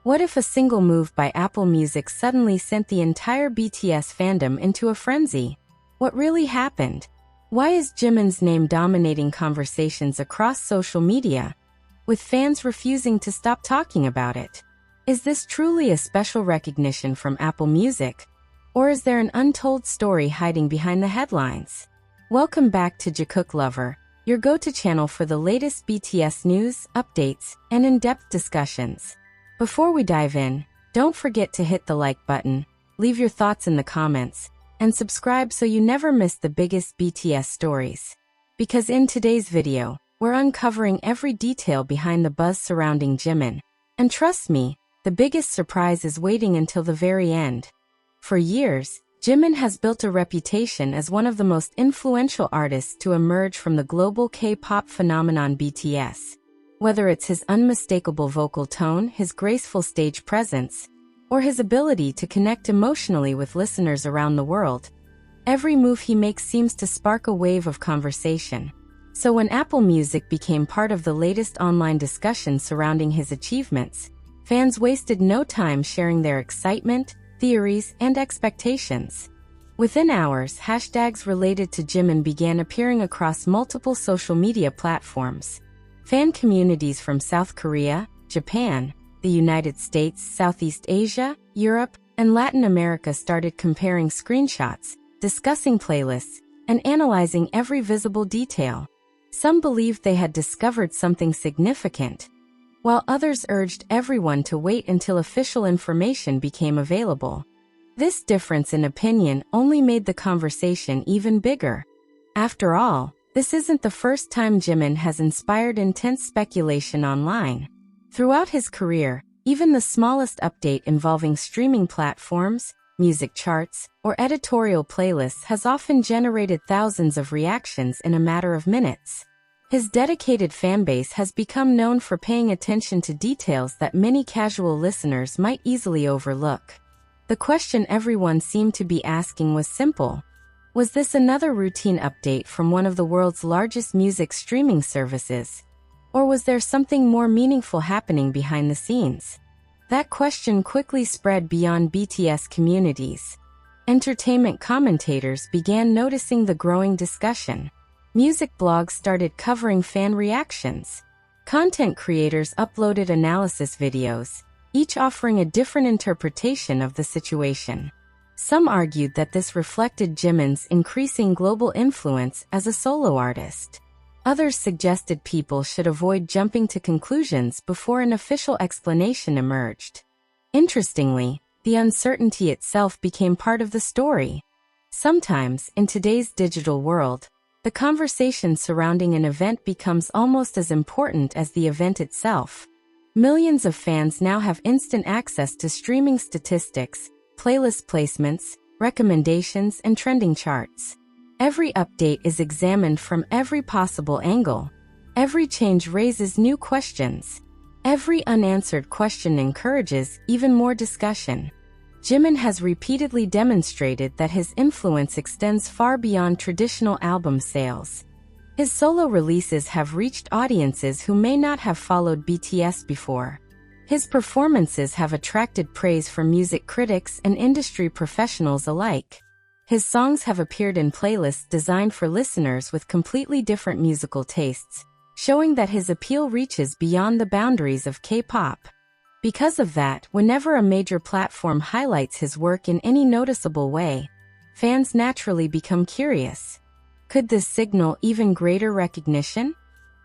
What if a single move by Apple Music suddenly sent the entire BTS fandom into a frenzy? What really happened? Why is Jimin's name dominating conversations across social media, with fans refusing to stop talking about it? Is this truly a special recognition from Apple Music, or is there an untold story hiding behind the headlines? Welcome back to Jikook Lover, your go-to channel for the latest BTS news, updates, and in-depth discussions. Before we dive in, don't forget to hit the like button, leave your thoughts in the comments, and subscribe so you never miss the biggest BTS stories. Because in today's video, we're uncovering every detail behind the buzz surrounding Jimin. And trust me, the biggest surprise is waiting until the very end. For years, Jimin has built a reputation as one of the most influential artists to emerge from the global K-pop phenomenon BTS. Whether it's his unmistakable vocal tone, his graceful stage presence, or his ability to connect emotionally with listeners around the world, every move he makes seems to spark a wave of conversation. So when Apple Music became part of the latest online discussion surrounding his achievements, fans wasted no time sharing their excitement, theories, and expectations. Within hours, hashtags related to Jimin began appearing across multiple social media platforms. Fan communities from South Korea, Japan, the United States, Southeast Asia, Europe, and Latin America started comparing screenshots, discussing playlists, and analyzing every visible detail. Some believed they had discovered something significant, while others urged everyone to wait until official information became available. This difference in opinion only made the conversation even bigger. After all, this isn't the first time Jimin has inspired intense speculation online. Throughout his career, even the smallest update involving streaming platforms, music charts, or editorial playlists has often generated thousands of reactions in a matter of minutes. His dedicated fanbase has become known for paying attention to details that many casual listeners might easily overlook. The question everyone seemed to be asking was simple. Was this another routine update from one of the world's largest music streaming services? Or was there something more meaningful happening behind the scenes? That question quickly spread beyond BTS communities. Entertainment commentators began noticing the growing discussion. Music blogs started covering fan reactions. Content creators uploaded analysis videos, each offering a different interpretation of the situation. Some argued that this reflected Jimin's increasing global influence as a solo artist. Others suggested people should avoid jumping to conclusions before an official explanation emerged. Interestingly, the uncertainty itself became part of the story. Sometimes, in today's digital world, the conversation surrounding an event becomes almost as important as the event itself. Millions of fans now have instant access to streaming statistics, playlist placements, recommendations, and trending charts. Every update is examined from every possible angle. Every change raises new questions. Every unanswered question encourages even more discussion. Jimin has repeatedly demonstrated that his influence extends far beyond traditional album sales. His solo releases have reached audiences who may not have followed BTS before. His performances have attracted praise from music critics and industry professionals alike. His songs have appeared in playlists designed for listeners with completely different musical tastes, showing that his appeal reaches beyond the boundaries of K-pop. Because of that, whenever a major platform highlights his work in any noticeable way, fans naturally become curious. Could this signal even greater recognition?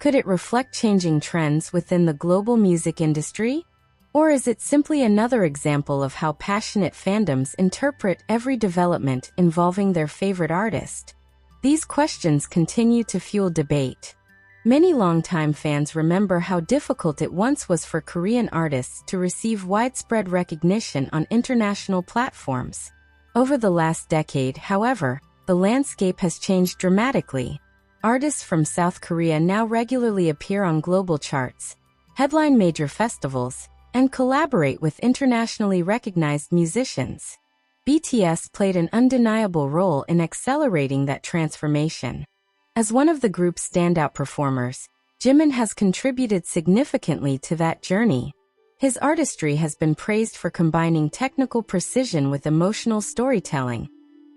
Could it reflect changing trends within the global music industry? Or is it simply another example of how passionate fandoms interpret every development involving their favorite artist? These questions continue to fuel debate. Many longtime fans remember how difficult it once was for Korean artists to receive widespread recognition on international platforms. Over the last decade, however, the landscape has changed dramatically. Artists from South Korea now regularly appear on global charts, headline major festivals, and collaborate with internationally recognized musicians. BTS played an undeniable role in accelerating that transformation. As one of the group's standout performers, Jimin has contributed significantly to that journey. His artistry has been praised for combining technical precision with emotional storytelling,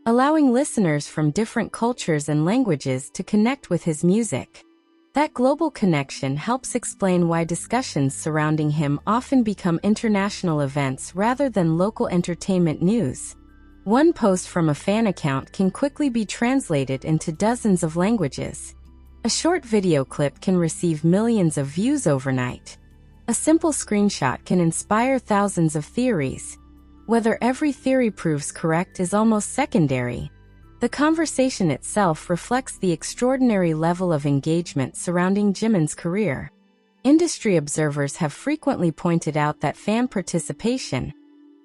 allowing listeners from different cultures and languages to connect with his music. That global connection helps explain why discussions surrounding him often become international events rather than local entertainment news. One post from a fan account can quickly be translated into dozens of languages. A short video clip can receive millions of views overnight. A simple screenshot can inspire thousands of theories. Whether every theory proves correct is almost secondary. The conversation itself reflects the extraordinary level of engagement surrounding Jimin's career. Industry observers have frequently pointed out that fan participation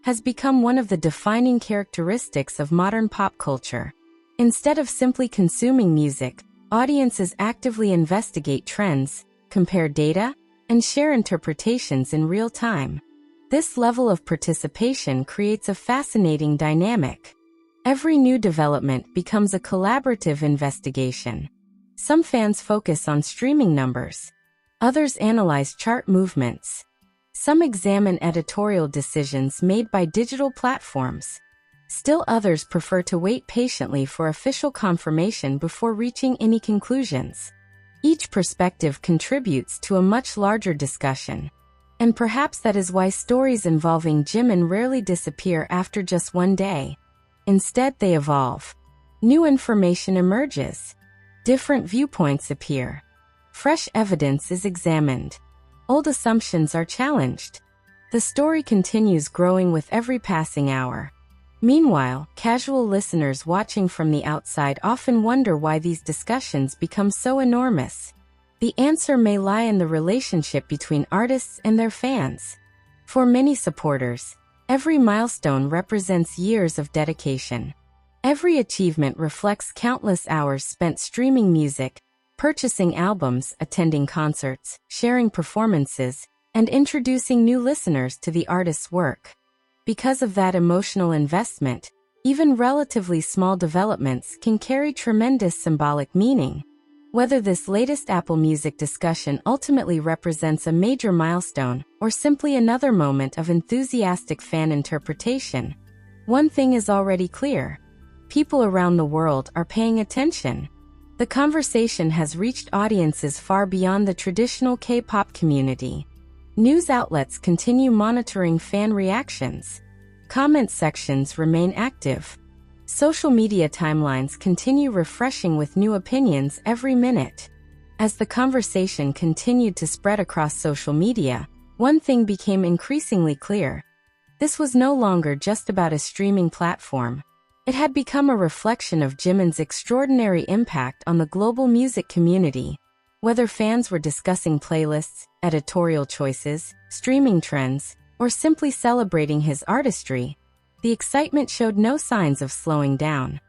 has become one of the defining characteristics of modern pop culture. Instead of simply consuming music, audiences actively investigate trends, compare data, and share interpretations in real time. This level of participation creates a fascinating dynamic. Every new development becomes a collaborative investigation. Some fans focus on streaming numbers. Others analyze chart movements. Some examine editorial decisions made by digital platforms. Still others prefer to wait patiently for official confirmation before reaching any conclusions. Each perspective contributes to a much larger discussion. And perhaps that is why stories involving Jimin rarely disappear after just one day. Instead, they evolve. New information emerges. Different viewpoints appear. Fresh evidence is examined. Old assumptions are challenged. The story continues growing with every passing hour. Meanwhile, casual listeners watching from the outside often wonder why these discussions become so enormous. The answer may lie in the relationship between artists and their fans. For many supporters, every milestone represents years of dedication. Every achievement reflects countless hours spent streaming music, purchasing albums, attending concerts, sharing performances, and introducing new listeners to the artist's work. Because of that emotional investment, even relatively small developments can carry tremendous symbolic meaning. Whether this latest Apple Music discussion ultimately represents a major milestone or simply another moment of enthusiastic fan interpretation, one thing is already clear. People around the world are paying attention. The conversation has reached audiences far beyond the traditional K-pop community. News outlets continue monitoring fan reactions. Comment sections remain active. Social media timelines continue refreshing with new opinions every minute. As the conversation continued to spread across social media, one thing became increasingly clear. This was no longer just about a streaming platform. It had become a reflection of Jimin's extraordinary impact on the global music community. Whether fans were discussing playlists, editorial choices, streaming trends, or simply celebrating his artistry, the excitement showed no signs of slowing down.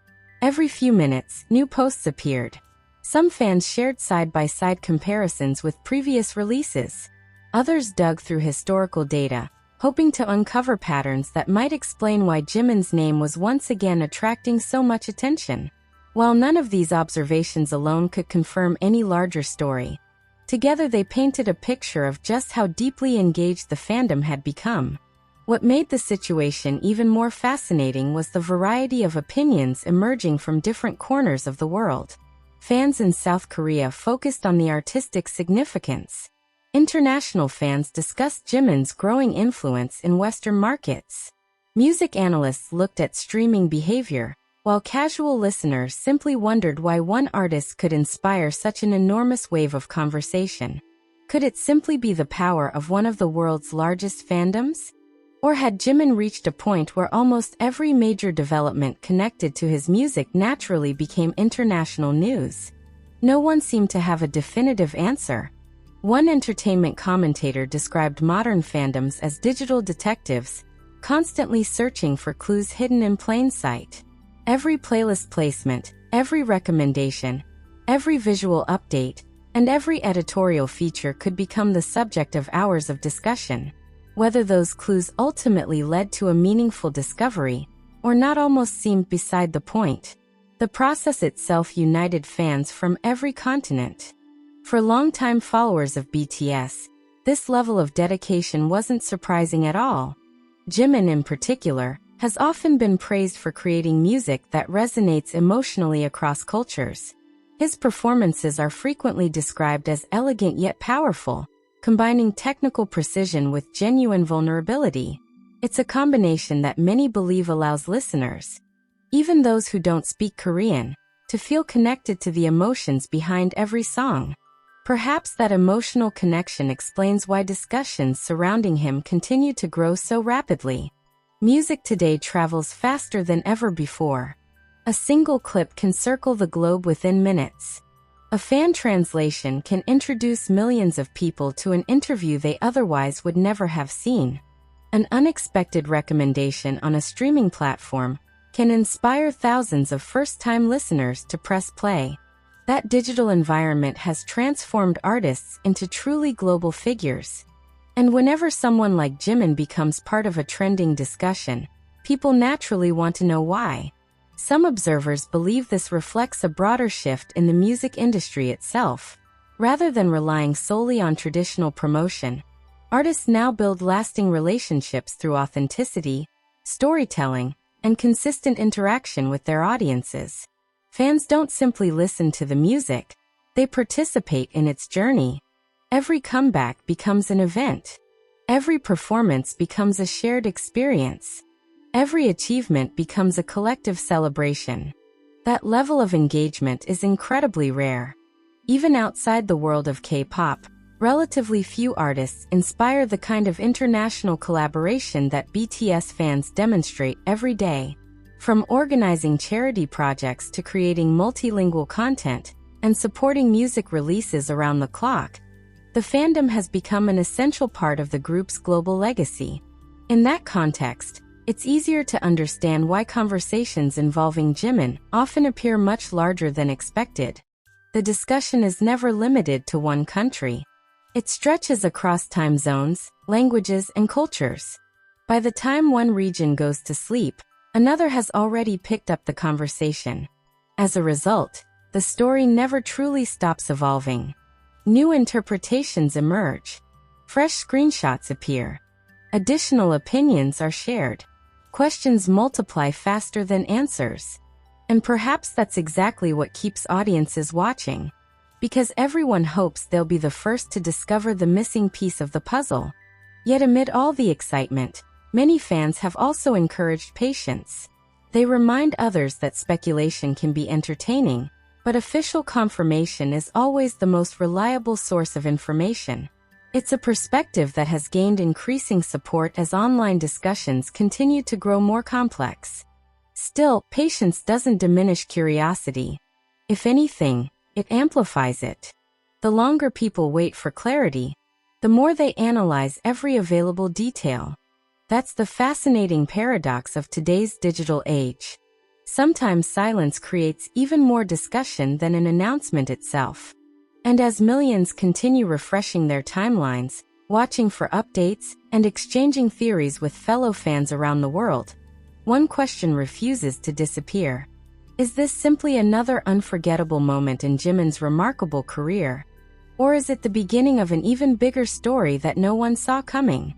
Every few minutes, new posts appeared. Some fans shared side-by-side comparisons with previous releases. Others dug through historical data, hoping to uncover patterns that might explain why Jimin's name was once again attracting so much attention. While none of these observations alone could confirm any larger story, together they painted a picture of just how deeply engaged the fandom had become. What made the situation even more fascinating was the variety of opinions emerging from different corners of the world. Fans in South Korea focused on the artistic significance. International fans discussed Jimin's growing influence in Western markets. Music analysts looked at streaming behavior, while casual listeners simply wondered why one artist could inspire such an enormous wave of conversation. Could it simply be the power of one of the world's largest fandoms? Or had Jimin reached a point where almost every major development connected to his music naturally became international news? No one seemed to have a definitive answer. One entertainment commentator described modern fandoms as digital detectives, constantly searching for clues hidden in plain sight. Every playlist placement, every recommendation, every visual update, and every editorial feature could become the subject of hours of discussion. Whether those clues ultimately led to a meaningful discovery or not almost seemed beside the point. The process itself united fans from every continent. For longtime followers of BTS, This level of dedication wasn't surprising at all. Jimin, in particular, has often been praised for creating music that resonates emotionally across cultures. His performances are frequently described as elegant yet powerful, combining technical precision with genuine vulnerability. It's a combination that many believe allows listeners, even those who don't speak Korean, to feel connected to the emotions behind every song. Perhaps that emotional connection explains why discussions surrounding him continue to grow so rapidly. Music today travels faster than ever before. A single clip can circle the globe within minutes. A fan translation can introduce millions of people to an interview they otherwise would never have seen. An unexpected recommendation on a streaming platform can inspire thousands of first-time listeners to press play. That digital environment has transformed artists into truly global figures. And whenever someone like Jimin becomes part of a trending discussion, people naturally want to know why. Some observers believe this reflects a broader shift in the music industry itself. Rather than relying solely on traditional promotion, artists now build lasting relationships through authenticity, storytelling, and consistent interaction with their audiences. Fans don't simply listen to the music, they participate in its journey. Every comeback becomes an event. Every performance becomes a shared experience. Every achievement becomes a collective celebration. That level of engagement is incredibly rare. Even outside the world of K-pop, relatively few artists inspire the kind of international collaboration that BTS fans demonstrate every day. From organizing charity projects to creating multilingual content and supporting music releases around the clock, the fandom has become an essential part of the group's global legacy. In that context, it's easier to understand why conversations involving Jimin often appear much larger than expected. The discussion is never limited to one country. It stretches across time zones, languages, and cultures. By the time one region goes to sleep, another has already picked up the conversation. As a result, the story never truly stops evolving. New interpretations emerge. Fresh screenshots appear. Additional opinions are shared. Questions multiply faster than answers. And perhaps that's exactly what keeps audiences watching. Because everyone hopes they'll be the first to discover the missing piece of the puzzle. Yet amid all the excitement, many fans have also encouraged patience. They remind others that speculation can be entertaining, but official confirmation is always the most reliable source of information. It's a perspective that has gained increasing support as online discussions continue to grow more complex. Still, patience doesn't diminish curiosity. If anything, it amplifies it. The longer people wait for clarity, the more they analyze every available detail. That's the fascinating paradox of today's digital age. Sometimes silence creates even more discussion than an announcement itself. And as millions continue refreshing their timelines, watching for updates, and exchanging theories with fellow fans around the world, one question refuses to disappear. Is this simply another unforgettable moment in Jimin's remarkable career? Or is it the beginning of an even bigger story that no one saw coming?